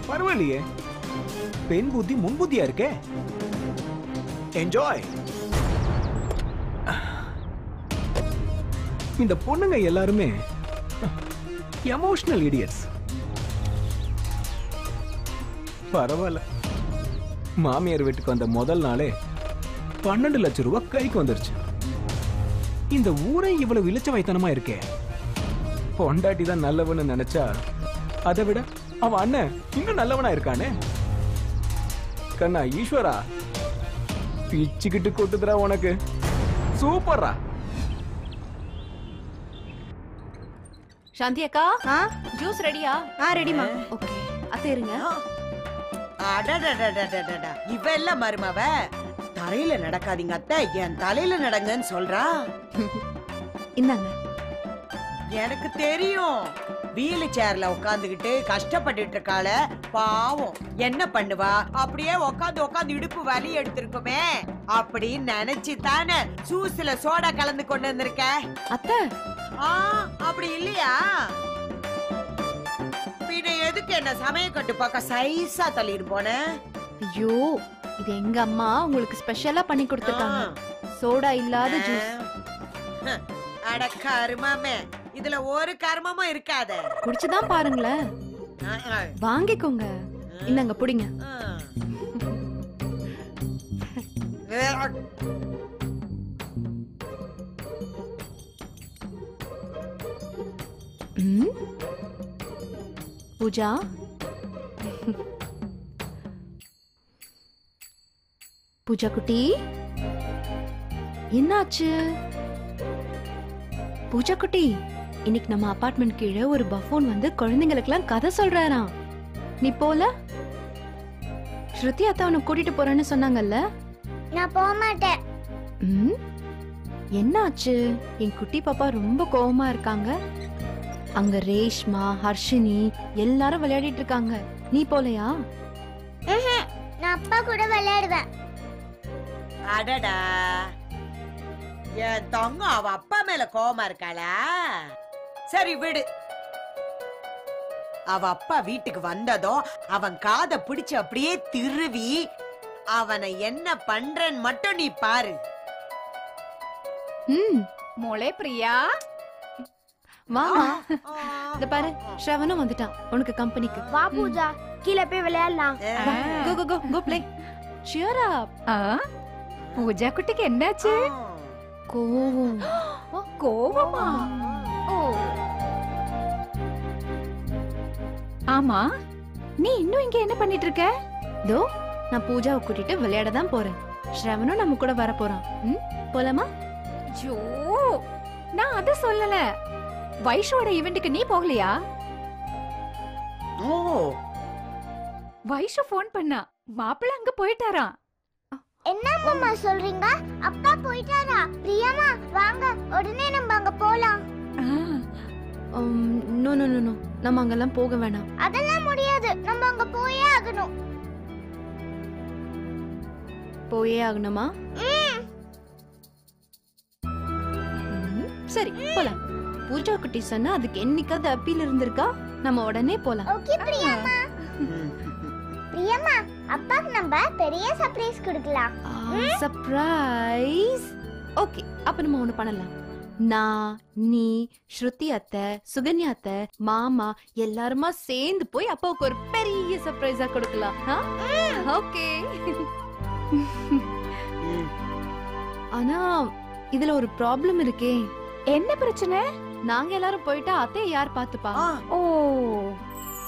பரவாயில்லையே, பெண் புத்தி முன்புத்தியா இருக்கே. என்ஜாய். இந்த பொண்ணுங்க எல்லாருமே எமோஷனல் இடியட்ஸ். பரவாயில்ல, மாமியார் வீட்டுக்கு வந்த முதல் நாளே 12 லட்சம் ரூபாய் கைக்கு வந்துருச்சு. இந்த ஊரை இவ்வளவு இளிச்ச வைத்தனமா இருக்கே. பொண்டாட்டி தான் நல்லவன்னு நினைச்சா அதை விட அவன் அண்ணன் இன்னும் நல்லவனா இருக்கானே. கண்ணா ஈஸ்வரா, பிச்சுக்கிட்டு கொட்டுதுரா உனக்கு. சூப்பரா. சாந்தி அக்கா, ஜூஸ் ரெடியா? ரெடிமா. ஓகே, அத்தை இருங்க. இவ எல்லாம் மருமவ. தரையில நடக்காதீங்க அத்தை, என் தலையில நடங்கன்னு சொல்றா. இந்தாங்க. எனக்கு தெரியும், வீல் சேர்ல உட்காந்துக்கிட்டு கஷ்டப்பட்டுட்டு இருக்காள. பாவம், என்ன பண்ணுவா? அப்படியே உட்காந்து இடுப்பு வலி எடுத்திருக்குமே அப்படின்னு நினைச்சு தானே ஜூஸ்ல சோடா கலந்து கொண்டு வந்திருக்க. அத்தை, அப்படி இல்லையா? பின்ன எதுக்கு என்ன சமய கட்டு பார்க்க சைஸா தள்ளிட்டு போன? ஐயோ, இது எங்க அம்மா உங்களுக்கு ஸ்பெஷலா பண்ணி கொடுத்திருக்காங்க. சோடா இல்லாத ஜூஸ். அட கருமாமே, இதுல ஒரு கர்மமும் இருக்காத. குடிச்சுதான் பாருங்களேன். வாங்கிக்கோங்க. இந்தாங்க, புடிங்க. பூஜா, பூஜா குட்டி, என்னாச்சு? பூஜா குட்டி, இன்னைக்கு நம்ம அபார்ட்மெண்ட் கீழே ஒரு பஃபோன் வந்து குழந்தைங்களுக்கெல்லாம் கதை சொல்றாராம். நீ போல? ஸ்ருதி அத்தா உன்னை கூட்டிட்டு போறேன்னு சொன்னாங்கல்ல? நான் போக மாட்டேன். என்னாச்சு? என் குட்டி பாப்பா ரொம்ப கோவமா இருக்காங்க. அங்க ரேஷ்மா, ஹர்ஷினி எல்லாரும் விளையாடிட்டு இருக்காங்க. நீ போலையா? நான் அப்பா கூட விளையாடுவேன். அடடா, என் தங்க அவ அப்பா மேல கோவமா இருக்காளா? சரி விடு. அவ அப்பா வீட்டுக்கு வந்ததும் அவன் காதை பிடிச்சு அப்படியே திருவி அவனை என்ன பண்றன்னு மட்டும் நீ பாரு. மோளே பிரியா, வா. இந்த பாரு, ஸ்ரவனும் வந்துட்டான் உனக்கு கம்பெனிக்கு. வா பூஜா, கீழே போய் விளையாடலாம். Go go go go play. cheer up. Pooja குட்டிக்கு என்னாச்சு? கோவம். கோவமா? ஆமா, நீ இன்னும் இங்க என்ன பண்ணிட்டு இருக்க? தோ, நான் பூஜாவை கூட்டிட்டு விளையாட தான் போறேன். ஸ்ரவனும் நம்ம கூட வர போறான். போலாமா? ஜோ, நான் அத சொல்லல. வைஷோட ஈவென்ட்க்கு நீ போகலையா? வைஷு போன் பண்ணா, மாப்பிள்ள அங்க போயிட்டாராம். என்ன மாமா சொல்றீங்க? அப்பா போயிட்டாரா? பிரியமா வாங்க, உடனே நம்ம அங்க போலாம். நோ நோ நோ நோ, நம்ம அங்கெல்லாம் போக வேணாம். அதெல்லாம் முடியாது, நம்ம அங்க போயே ஆகணும். போயே ஆகணுமா? சரி, போலாம். பூஜா குட்டி சொன்னா அதுக்கு என்னைக்காவது அப்பீல் இருந்திருக்கா? நம்ம உடனே போலாம். ஓகே பிரியமா. பிரியமா, அப்பாக்கு நம்ம பெரிய சர்ப்ரைஸ் கொடுக்கலாம். சர்ப்ரைஸ்? ஓகே, அப்ப நம்ம ஒண்ணு பண்ணலாம். நான், நீ, ஸ்ருதி அத்தை, சுகன்யா அத்தை, மாமா எல்லாருமா சேர்ந்து போய் அப்பாவுக்கு ஒரு பெரிய சர்ப்ரைஸா கொடுக்கலாம். ஓகே. ஆனா இதுல ஒரு ப்ராப்ளம் இருக்கே. என்ன பிரச்சனை? நாங்க எல்லாரும் போயிட்டா அத்தையை யார் பாத்துப்பா? ஓ,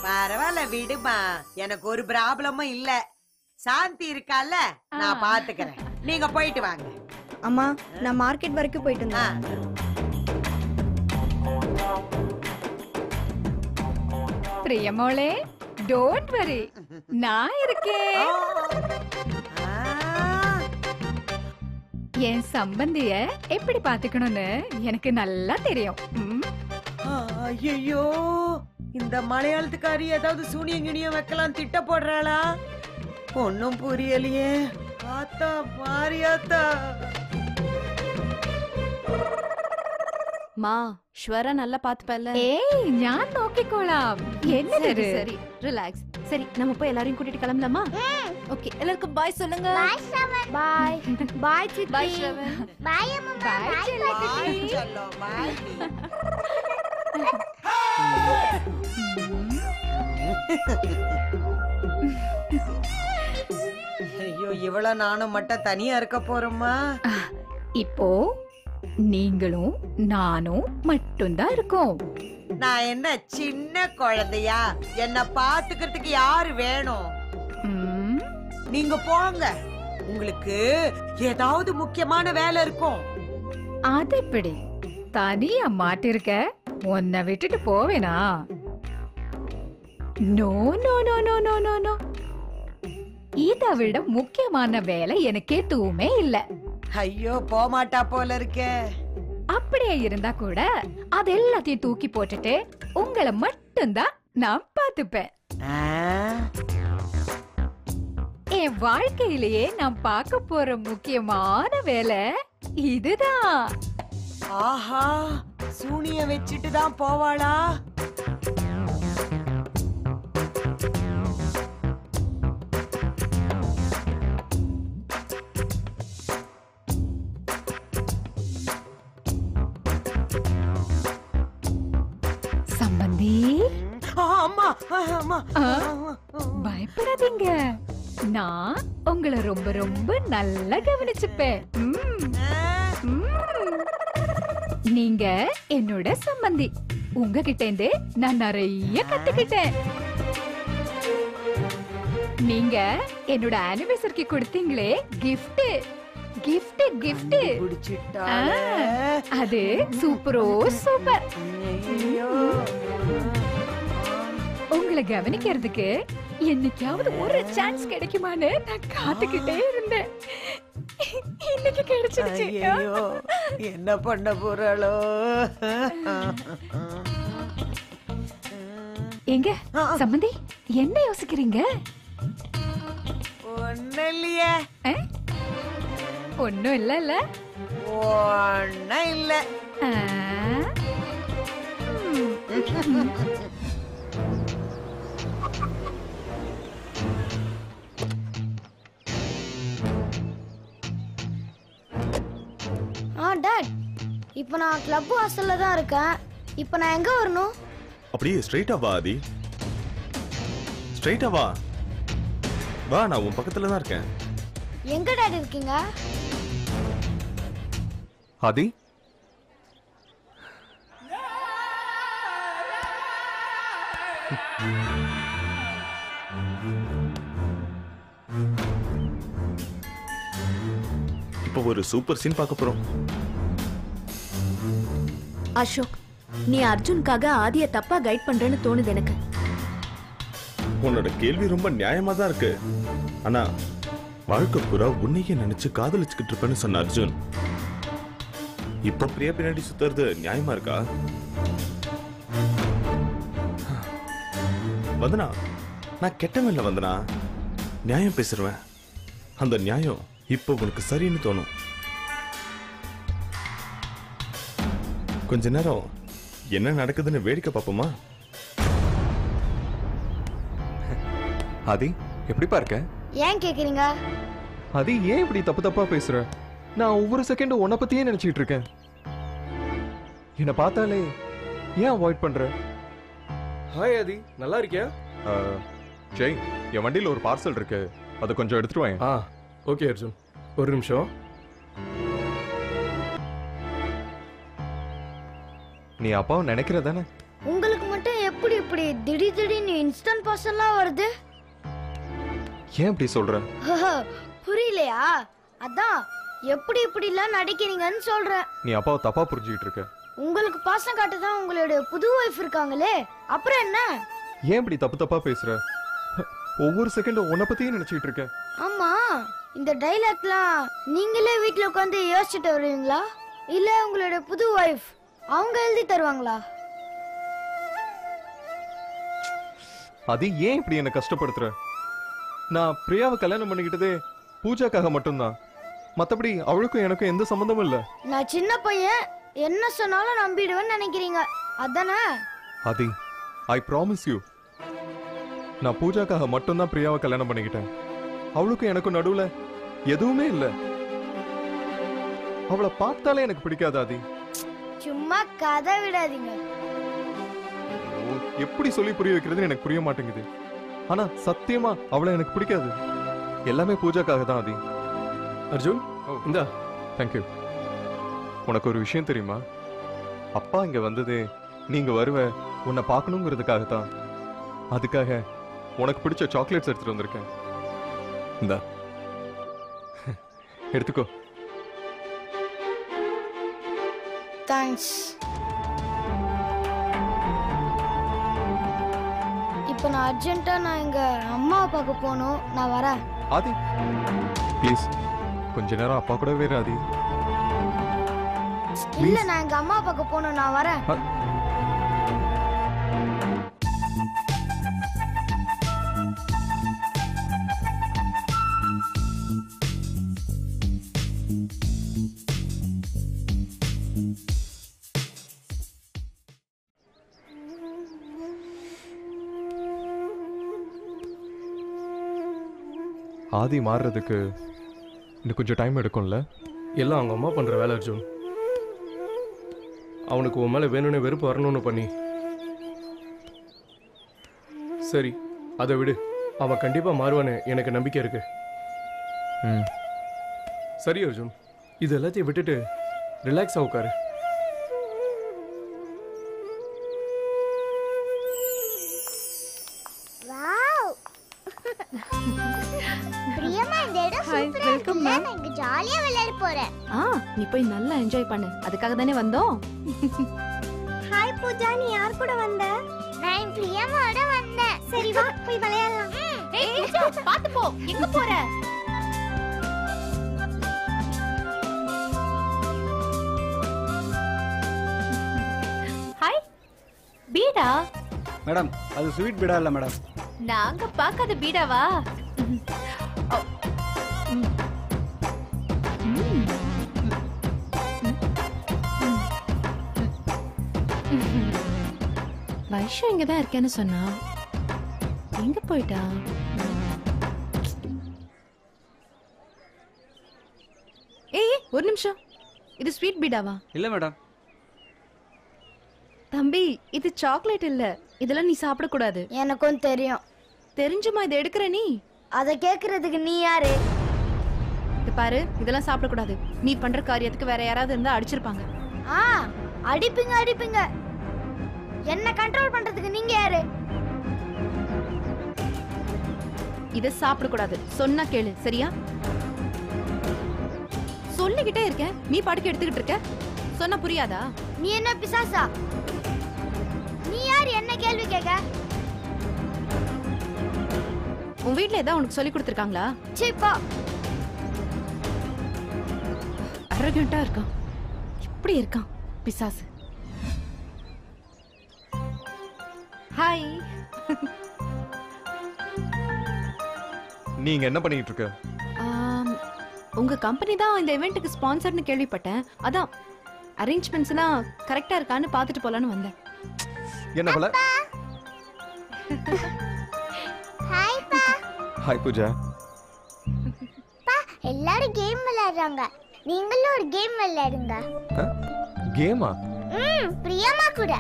பரவாயில்ல விடுமா, எனக்கு ஒரு ப்ராப்ளமும் இல்ல. சாந்தி இருக்கால, நான் பாத்துக்கிறேன். நீங்க போயிட்டு வாங்க. அம்மா, நான் மார்க்கெட் வரைக்கும் போயிட்டு வந்தேன். பிரியமோளே, டோன்ட் வரி, நான் இருக்கேன். என் சம்பந்திய எப்படி பாத்துக்கணும்னு எனக்கு நல்லா தெரியும். ஐயோ, இந்த மலையாளத்துக்காரி ஏதாவது சூனியம் கிணியம் வைக்கலாம் திட்ட போடுறாளா? ஒன்னும் புரியலையே. ஆத்தா மாரியாத்தா. மா ஸ்வர நல்லா பாத்துப்பல்ல. ഏയ് ഞാൻ നോക്കിക്കോളാം சரி சரி ரிலாக்ஸ். சரி நம்ம போய் எல்லாரையும் கூட்டிட்டு கிளம்பலாமா? ஓகே எல்லாருக்கும் பாய் சொல்லுங்க. பாய் ஸ்ரவன். பாய் பாய் சித்தி. பாய் ஸ்ரவன். பாய் அம்மா. பாய் பாய் செல்லக்குட்டி. பாய் செல்லம், பாய் நீ. ஐயோ இவள நானும் மட்டும் தனியா இருக்க போறோமா? இப்போ நீங்களும் நானும் மட்டும்தான் இருக்கோம். நான் என்ன சின்ன குழந்தையா? என்ன பாத்துக்கிறதுக்கு யாரு வேணும்? ம், நீங்க போங்க, உங்களுக்கு ஏதாவது முக்கியமான வேலை இருக்கும். அதெப்படி தனியா மாட்டிருக்க? உன்னை விட்டுட்டு போவேனா? No no no no no no no. இதை விட முக்கியமான வேலை எனக்கு எதுவுமே இல்ல. ஐயோ போமாட்டா போல இருக்கே. அப்படியே இருந்தா கூட அது எல்லாத்தையும் தூக்கி போட்டுட்டு உங்களை மட்டும்தான் நான் பாத்துப்பேன். ஆ, என் வாழ்க்கையிலேயே நான் பார்க்க போற முக்கியமான வேலை இதுதான். ஆஹா சூனிய வச்சுட்டு தான் போவாளா? சம்பந்தி, அம்மா அம்மா பயப்படாதீங்க. நான் உங்களை ரொம்ப ரொம்ப நல்லா கவனிச்சுப்பேன். நீங்க என்னோட சம்பந்தி. உங்ககிட்ட இருந்து நான் நிறைய கத்துக்கிட்டேன். நீங்க என்னோட ஆனிவர்சரிக்கு கொடுத்தீங்களே gift gift gift குடிச்சிட்டாளே. அது சூப்பரோ சூப்பர். ஐயோ உங்களை கவனிக்கிறதுக்கு என்னைக்காவது ஒரு சான்ஸ் கிடைக்குமான்னு நான் காத்துக்கிட்டே இருந்தேன். இன்னைக்கு கிடைச்சிருச்சு. ஐயோ என்ன பண்ண போறாளோ? எங்க சம்பந்தி என்ன யோசிக்கிறீங்க? ஒன்னும் இல்லையே. ஒன்னும் இல்ல. ஒன்னும் இல்ல. டாட், இப்போ நான் கிளப் ஹாஸ்டல்ல தான் இருக்கேன். இப்போ நான் எங்க வரணும்? அப்படியே ஸ்ட்ரைட்டா வா ஆதி. ஸ்ட்ரைட்டா வா. வா, நான் உன் பக்கத்துல தான் இருக்கேன். எங்க டாட் இருக்கீங்க? ஆதி, இப்போ ஒரு சூப்பர் சீன் பார்க்க போறோம். அசோக், நீ அர்ஜுனுக்காக ஆதிய தப்பா கைட் பண்றேன்னு தோணுது எனக்கு. உன்னோட கேள்வி ரொம்ப நியாயமா தான் இருக்கு. ஆனா வாழ்க்கை பூரா உன்னையே நினைச்சு காதலிச்சுக்கிட்டு இருப்பேன்னு சொன்ன அர்ஜுன் இப்ப பிரியா பின்னாடி சுத்துறது நியாயமா இருக்கா? வந்தனா, நான் கெட்டவன் இல்ல வந்தனா, நியாயம் பேசுறேன். அந்த நியாயம் இப்ப உனக்கு சரின்னு தோணும். கொஞ்ச நேரம் என்ன நடக்குதுன்னு வேடிக்கை பார்ப்போமா? ஆதி, எப்படிப்பா இருக்க? ஏன் கேக்குறீங்க? ஆதி, ஏன் இப்படி தப்பு தப்பா பேசுற? நான் ஒவ்வொரு செகண்டும் உன்னை பத்தியே நினைச்சிட்டு இருக்கேன். என்ன பார்த்தாலே ஏன் அவாய்ட் பண்ற? ஹாய் ஆதி, நல்லா இருக்கியா? ஜெய், என் வண்டியில ஒரு பார்சல் இருக்கு, அதை கொஞ்சம் எடுத்துட்டு வாங்க. ஓகே அர்ஜுன், ஒரு நிமிஷம். நீ அப்பாவை நினைக்கிற தானே? உங்களுக்கு மட்டும் எப்படி இப்படி திடீர்னு இன்ஸ்டன்ட் பார்சல்லாம் வருது? ஏன் இப்படி சொல்ற? புரியலையா? அதான் எப்படி இப்படிலாம் நடிக்கிறீங்கன்னு சொல்றேன். நீ அப்பாவை தப்பா புரிஞ்சுக்கிட்டு இருக்க. உங்களுக்கு பாசம் காட்டதான் உங்களுடைய புது வைஃப் இருக்காங்களே, அப்புறம் என்ன? ஏன் இப்படி தப்பு தப்பா பேசுற? ஒவ்வொரு செகண்டும் உன்னை பத்தியே நினைச்சிட்டு இருக்கேன். ஆமா, இந்த டைலாக்லாம் நீங்களே வீட்ல உட்காந்து யோசிச்சுட்டு வருவீங்களா, இல்ல உங்களுடைய புது வைஃப் அவங்க எழுதி தருவாங்களா? அது ஏன் இப்படி என்ன கஷ்டப்படுத்துற? நான் பிரியாவை கல்யாணம் பண்ணிக்கிட்டதே பூஜாக்காக மட்டும்தான். மத்தபடி அவளுக்கும் எனக்கும் எந்த சம்பந்தமும் இல்ல. நான் சின்ன பையன், என்ன சொன்னாலும் நம்பிடுவேன்னு நினைக்கிறீங்க அதானே? ஆதி, ஐ ப்ராமிஸ் யூ, நான் பூஜாக்காக மட்டும்தான் பிரியாவை கல்யாணம் பண்ணிக்கிட்டேன். அவளுக்கும் எனக்கும் நடுவுல எதுவுமே இல்ல. அவளை பார்த்தாலே எனக்கு பிடிக்காது ஆதி. சும்மா கதை விடாதீங்க. ஓ, எப்படி சொல்லி புரிய வைக்கிறதுன்னு எனக்கு புரிய மாட்டேங்குது. ஆனா சத்தியமா அவளை எனக்கு பிடிக்காது. எல்லாமே பூஜாக்காக தான் ஆதி. அர்ஜுன், இந்தா. தேங்க்யூ. உனக்கு ஒரு விஷயம் தெரியுமா? அப்பா இங்க வந்ததே நீங்க வருவ உன்னை பார்க்கணுங்கிறதுக்காக தான். அதுக்காக உனக்கு பிடிச்ச சாக்லேட்ஸ் எடுத்துட்டு வந்திருக்கேன். இந்தா எடுத்துக்கோ. தேங்க்ஸ். இப்போ நான் அர்ஜென்ட்டா எங்க அம்மாவை பார்க்க போகணும். நான் வரேன். ஆதி ப்ளீஸ் கொஞ்ச நேரம் அப்பா கூட வேற ஆதி. இல்ல, நான் எங்க அம்மா பார்க்க போகணும். நான் வரேன். ஆதி மாறுறதுக்கு இன்னும் கொஞ்சம் டைம் எடுக்கும்ல? எல்லாம் அவங்க அம்மா பண்ற வேலை அர்ஜுன். அவனுக்கு உன் மேல வேணும்னு வெறுப்பு வரணும்னு பண்ணி. சரி, அதை விடு. அவன் கண்டிப்பா மாறுவான்னு எனக்கு நம்பிக்கை இருக்கு. சரி அர்ஜுன், இது எல்லாத்தையும் விட்டுட்டு ரிலாக்ஸா உட்காரு. வாவ் பிரியமா, இந்த இடம் சூப்பரா இருக்கு. நான் இங்க ஜாலியா விளையாட போறேன். நீ போய் நல்லா என்ஜாய் பண்ணு. அதுக்காக தானே வந்தோம். ஹாய் பூஜா, நீ யார் கூட வந்த? நான் பிரியமாவோட வந்தேன். சரி வா போய் விளையாடலாம். ஏய் பூஜா, பாத்து போ. எங்க போற? ஹாய் பீடா. மேடம், அது ஸ்வீட் பீடா இல்ல மேடம். நாங்க பார்க்காத பீடாவா? வைஷு இங்கதான் இருக்கேன்னு சொன்னா. எங்க போயிட்டா? ஏய் ஒரு நிமிஷம், இது ஸ்வீட் பீடாவா? இல்ல மேடம். தம்பி, இது சாக்லேட் இல்ல. இதெல்லாம் நீ சாப்பிட கூடாது. எனக்கும் தெரியும். தெரிஞ்சுமா இதை எடுக்கிற நீ? அதை கேக்குறதுக்கு நீ யாரு? இது பாரு, இதெல்லாம் சாப்பிட கூடாது. நீ பண்ற காரியத்துக்கு வேற யாராவது இருந்தா அடிச்சிருப்பாங்க. அடிப்பீங்க அடிப்பீங்க. என்ன கண்ட்ரோல் பண்றதுக்கு நீங்க யாரு? இத சாப்பிட கூடாது. சொன்னா கேளு, சரியா? சொல்லிக்கிட்டே இருக்கேன், நீ பாட்டுக்கு எடுத்துக்கிட்டு இருக்க. சொன்னா புரியாதா? நீ என்ன பிசாசா? நீ யார் என்ன கேள்வி கேட்க? உன் வீட்ல ஏதாவது உனக்கு சொல்லி கொடுத்துருக்காங்களா? சீப்பா அரகண்டா இருக்கான். இப்படி இருக்கான் பிசாசு. ஹாய். நீங்க என்ன பண்ணிட்டு இருக்க? உங்க கம்பெனி தான் இந்த இவெண்ட்டுக்கு ஸ்பான்சர்னு கேள்விப்பட்டேன். அதான் அரேஞ்ச்மெண்ட்ஸ்லாம் கரெக்டா இருக்கான்னு பார்த்துட்டு போலான்னு வந்தேன். என்ன போல? ஹாய் பா. ஹாய் பூஜா. பா, எல்லாரும் கேம் விளையாடுறாங்க. நீங்களும் ஒரு கேம் விளையாடுங்க. கேமா? பிரியமா கூட.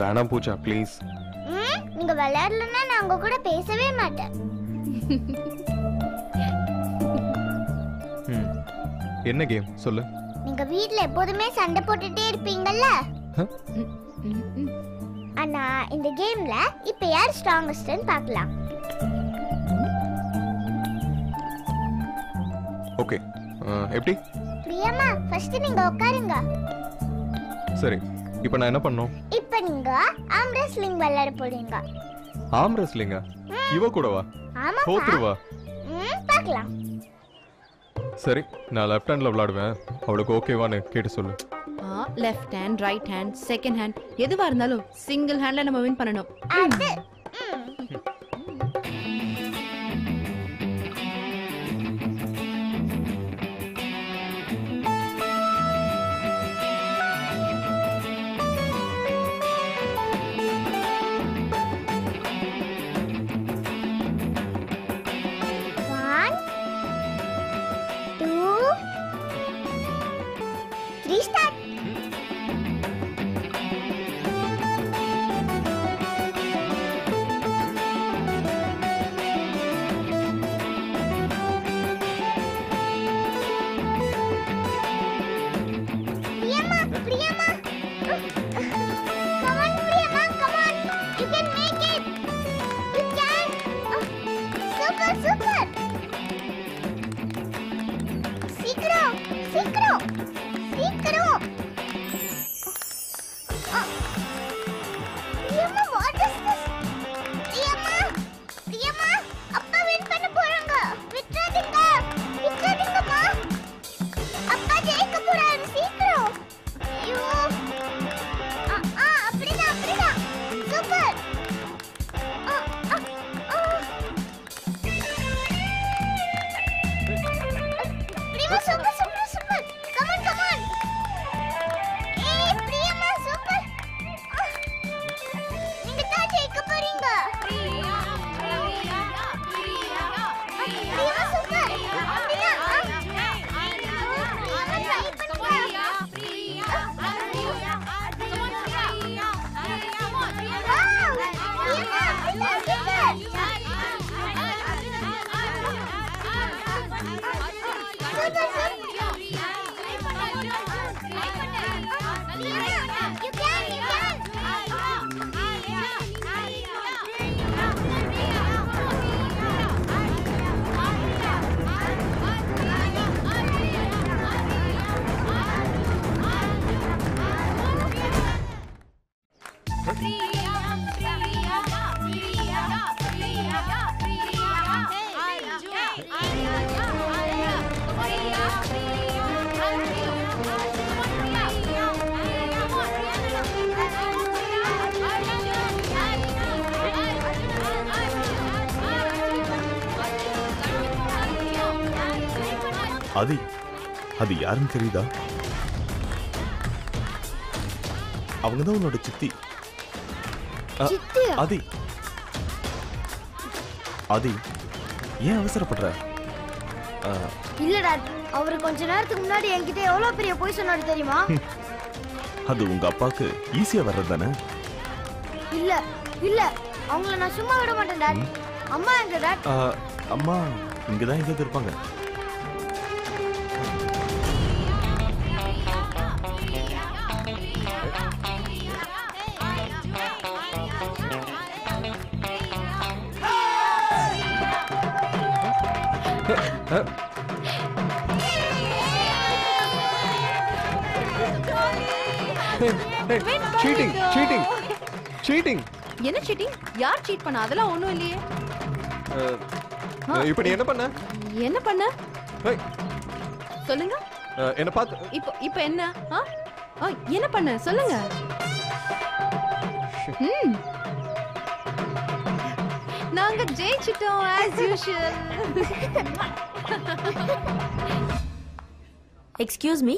வேணாம் பூஜா ப்ளீஸ். நீங்க விளையாடலன்னா நான் உங்க கூட பேசவே மாட்டேன். என்ன கேம் சொல்லு. நீங்க வீட்ல எப்போதுமே சண்டை போட்டுட்டே இருப்பீங்கல்ல. ஆனா இந்த கேம்ல இப்ப யார் ஸ்ட்ராங்கஸ்ட்னு பார்க்கலாம். ஓகே, எப்படி? பிரியமா, ஃபர்ஸ்ட் நீங்க உட்காருங்க. சரி, இப்போ நான் என்ன பண்ணனும்? இப்போ நீங்க ஆர்ம் ரெஸ்லிங் விளையாட போறீங்க. ஆர்ம் ரெஸ்லிங்கா? இவ கூடவா? ஆமா. தோத்துருவா? பார்க்கலாம். சரி, நான் லெஃப்ட் ஹேண்ட்ல விளையாடுவேன். அவளுக்கு ஓகேவான்னு கேட்டு சொல்லு. Left hand, right hand, second hand, எதுவா இருந்தாலும் சிங்கிள் ஹேண்ட்ல நம்ம வின் பண்ணனும். அது சூப்பர் சூப்பர் சீக்கிரம் சீக்கிரம் சீக்கிரம் பிரியம்மா வாட் இஸ் திஸ் பிரியம்மா பிரியம்மா அப்பா வின் பண்ண போறாங்க விட்டுறாதீங்க விட்டுறாதீங்கம்மா அப்பா ஜெயிக்க போறாரு சீக்கிரம் ஐயோ அப்படிதான் அப்படிதான் சூப்பர் பிரியம்மா super super super come on come on ஏய் பிரியம்மா சூப்பர் நீங்க தான் ஜெயிக்க போறீங்க பிரியம்மா சூப்பர் அப்படிதான் ஆதி, அது யாருன்னு தெரியுதா? அவங்கதான் உன்னோட சித்தி. ஆதி ஆதி, ஏன் அவசரப்படுற? இல்ல டாட், அவரு கொஞ்ச நேரத்துக்கு முன்னாடி என்கிட்ட எவ்வளவு பெரிய பொய் சொன்னாரு தெரியுமா? அது உங்க அப்பாக்கு ஈஸியா வர்றது தானே? இல்ல இல்ல, அவங்கள நான் சும்மா விட மாட்டேன் டாட். அம்மா எங்க டாட்? அம்மா இங்கதான் எங்க இருப்பாங்க. Cheating cheating cheating. என்ன சீட்டிங்? யார் சீட் பண்ணா? அதெல்லாம் ஒண்ணும் இல்லையே. இப்போ நீ என்ன பண்ண? என்ன பண்ண ஏய், சொல்லுங்க. என்ன பார்த்து இப்போ என்ன? என்ன பண்ண சொல்லுங்க. நாங்க ஜெயிச்சிட்டோம் as usual. எக்ஸ்கியூஸ் மீ,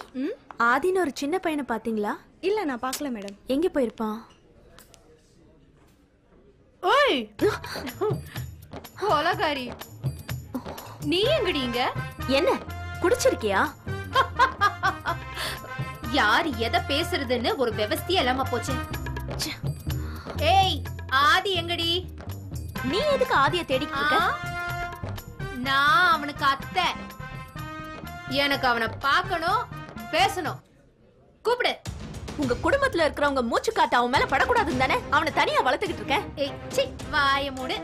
ஆதின்னு ஒரு சின்ன பையனை பாத்தீங்களா? இல்ல, நான் பார்க்கல மேடம். எங்க போயிருப்பான்? ஓய் கொலகாரி, நீ எங்கடிங்க? என்ன குடிச்சிருக்கியா? யார் எதை பேசுறதுன்னு ஒரு விவஸ்தையே இல்லாம போச்சு. ஏய், ஆதி எங்கடி? நீ எதுக்கு ஆதிய தேடிட்டு இருக்க? நான் அவனுக்கு அத்தை. எனக்கு அவனை பார்க்கணும், பேசணும். கூப்பிடு. உங்க குடும்பத்துல இருக்கிறவங்க மூச்சு காத்து அவன் மேல படக்கூடாதுன்னு தானே அவனை தனியா வளர்த்துக்கிட்டு இருக்க. ஏய் சி, வாய மூடு.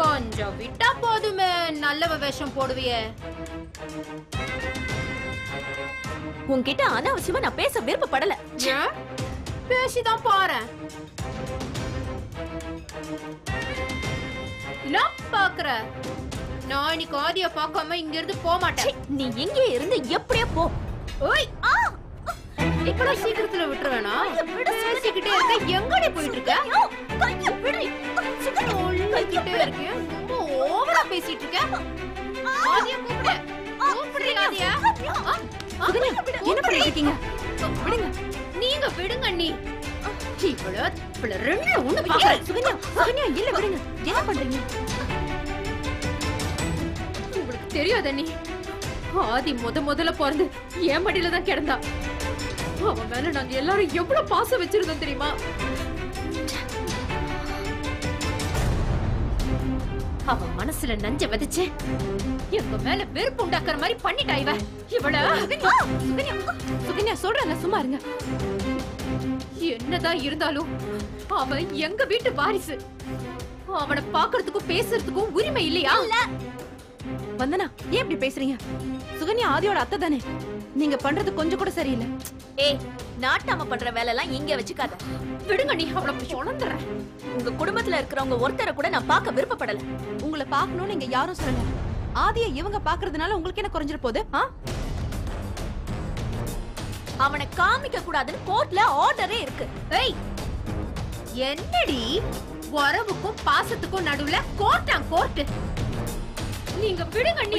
கொஞ்சம் விட்டா போதுமே, நல்லவ வேஷம் போடுவியே. உன்கிட்ட அனாவசியமா நான் பேச விருப்பப்படல. பேசிதான் பாறேன். நான் பாக்குற. நான் இன்னைக்கு ஆதிய பார்க்காம இங்க இருந்து போக மாட்டேன். நீ எங்கே இருந்து எப்படியே போ. ஓய், இப்படி சீக்கிரத்துல விட்டுருவேனா? பேசிக்கிட்டே இருக்க, எங்கடி போயிட்டு இருக்க? சொல்லிக்கிட்டே இருக்கேன், ஓவரா பேசிட்டு இருக்க. ஆதிய கூப்பிடு. கூப்பிடுறீங்க ஆதியா? என்ன பண்ணிட்டு இருக்கீங்க? விடுங்க. நீங்க விடுங்க. நீ இவ்வளவு ரெண்டு ஒண்ணு பாக்க. சுகன்யா சுகன்யா, இல்ல விடுங்க. என்ன பண்றீங்க? உங்களுக்கு தெரியாத நீ ஆதி முதல்ல பிறந்து என் மடியில தான் கிடந்தா. அவன் மேல நாங்க எல்லாரும் எவ்வளவு பாசம் வச்சிருந்தோம் தெரியுமா? அவன் மனசுல நஞ்ச விதைச்சு எங்க மேல வெறுப்பு உண்டாக்குற மாதிரி பண்ணிட்டா இவ. சுகன்யா சொல்றாங்க, சும்மா இருங்க. என்னதான் இருந்தாலும் அவன் எங்க வீட்டு வாரிசு. அவனை பாக்குறதுக்கும் பேசுறதுக்கும் உரிமை இல்லையா? வந்தனா ஏன் இப்படி பேசுறீங்க? சுகன்யா ஆதியோட அத்தை தானே. நீங்க பண்றது கொஞ்சம் கூட சரியில்லை. ஏய், நாட்டாம பண்ற வேலை எல்லாம் இங்க வச்சுக்காத. விடுங்க, நீ அவளை பொழந்துறேன். உங்க குடும்பத்துல இருக்கிறவங்க ஒருத்தரை கூட நான் பார்க்க விருப்பப்படல. உங்களை பார்க்கணும்னு நீங்க யாரும் சொல்லல. ஆதியை இவங்க பாக்குறதுனால உங்களுக்கு என்ன குறைஞ்சிட போகுது? அவனை காமிக்க கூடாதுன்னு கோர்ட்ல ஆர்டரே இருக்கு. ஏய், என்னடி உறவுக்கும் பாசத்துக்கும் நடுவுல கோர்ட்டான் கோர்ட்? நீங்க விடுங்க, நீ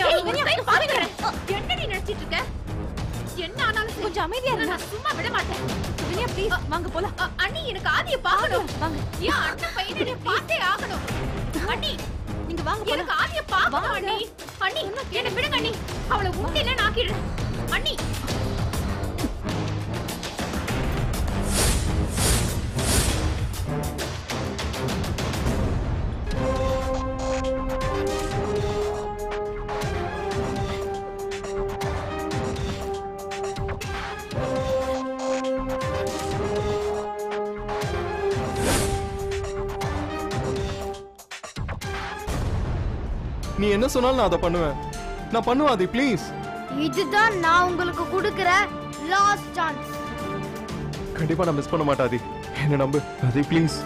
என்னடி நினைச்சிட்டு இருக்க? என்ன ஆனாலும் கொஞ்சம் அமைதியா இருங்க. நான் சும்மா விட மாட்டேன். சுகன்யா ப்ளீஸ் வாங்க போலாம். அண்ணி எனக்கு ஆதியை பார்க்கணும். வாங்க. ஏன் அண்ணன் பையனை பார்த்தே ஆகணும். அண்ணி நீங்க வாங்க. எனக்கு ஆதியை பார்க்கணும் அண்ணி. அண்ணி என்ன விடுங்க அண்ணி. அவளை உண்டில நாக்கிடுறேன். அண்ணி நீ என்ன சொன்னாலும் நான் அதை பண்ணுவேன். நான் பண்ணுவேன் ஆதி, ப்ளீஸ். இதுதான் நான் உங்களுக்கு கொடுக்கிற லாஸ்ட் சான்ஸ். கண்டிப்பா நான் மிஸ் பண்ண மாட்டேன் ஆதி. என்ன நம்பு ஆதி, ப்ளீஸ்.